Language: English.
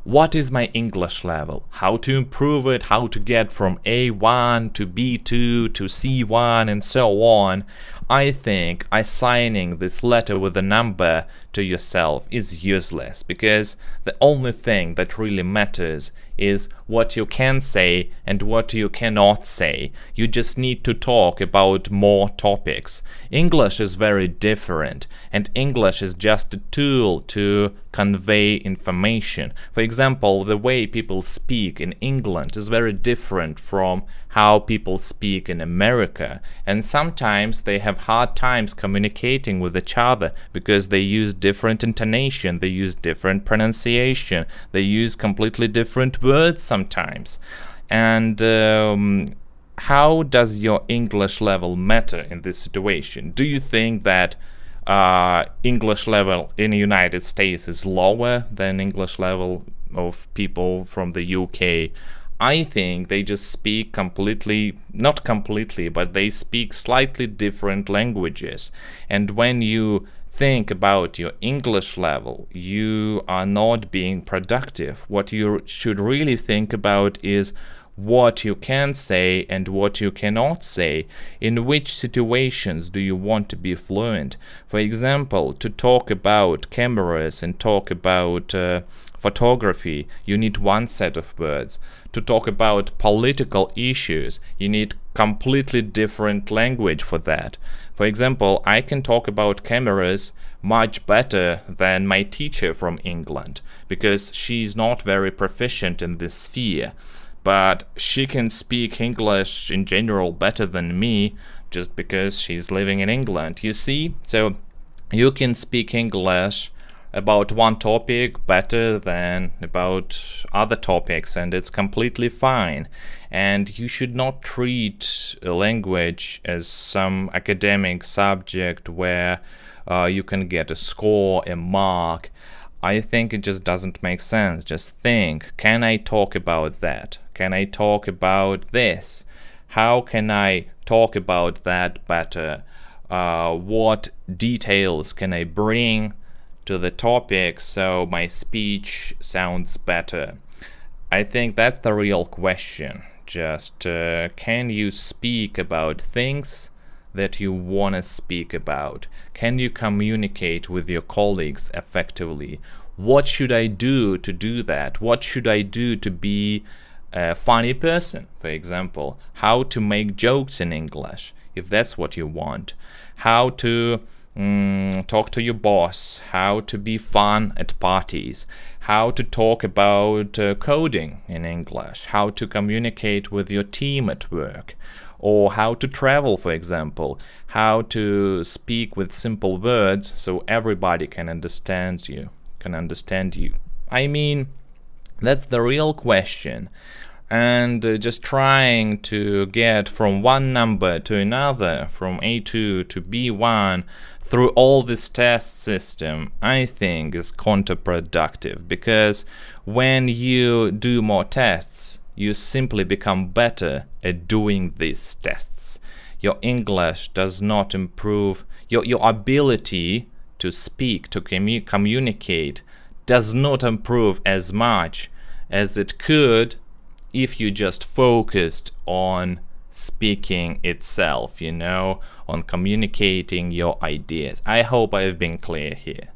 what is my English level, how to improve it, how to get from A1 to B2 to C1 and so on. I think assigning this letter with a number to yourself is useless, because the only thing that really matters is what you can say and what you cannot say. You just need to talk about more topics. English is very different, and English is just a tool to convey information. For example, the way people speak in England is very different from how people speak in America, and sometimes they have hard times communicating with each other because they use different intonation, they use different pronunciation, they use completely different words sometimes. And how does your English level matter in this situation? Do you think that English level in the United States is lower than English level of people from the UK? I think they just speak not completely, but they speak slightly different languages. And when you think about your English level, you are not being productive. What you should really think about is what you can say and what you cannot say. In which situations do you want to be fluent? For example, to talk about cameras and talk about photography, you need one set of words. To talk about political issues, you need completely different language for that. For example, I can talk about cameras much better than my teacher from England, because she's not very proficient in this sphere. But she can speak English in general better than me, just because she's living in England. You see? So you can speak English about one topic better than about other topics, and it's completely fine. And you should not treat a language as some academic subject where you can get a score, a mark. I think it just doesn't make sense. Just think, can I talk about that? Can I talk about this? How can I talk about that better? What details can I bring to the topic so my speech sounds better? I think that's the real question. Just can you speak about things that you want to speak about? Can you communicate with your colleagues effectively? What should I do to do that? What should I do to be a funny person, for example? How to make jokes in English, if that's what you want. How to talk to your boss, how to be fun at parties, how to talk about coding in English, how to communicate with your team at work, or how to travel, for example, how to speak with simple words so everybody can understand you. I mean, that's the real question. And just trying to get from one number to another, from A2 to B1, through all this test system, I think is counterproductive, because when you do more tests, you simply become better at doing these tests. Your English does not improve. Your ability to speak, to communicate, does not improve as much as it could if you just focused on speaking itself, on communicating your ideas. I hope I've been clear here.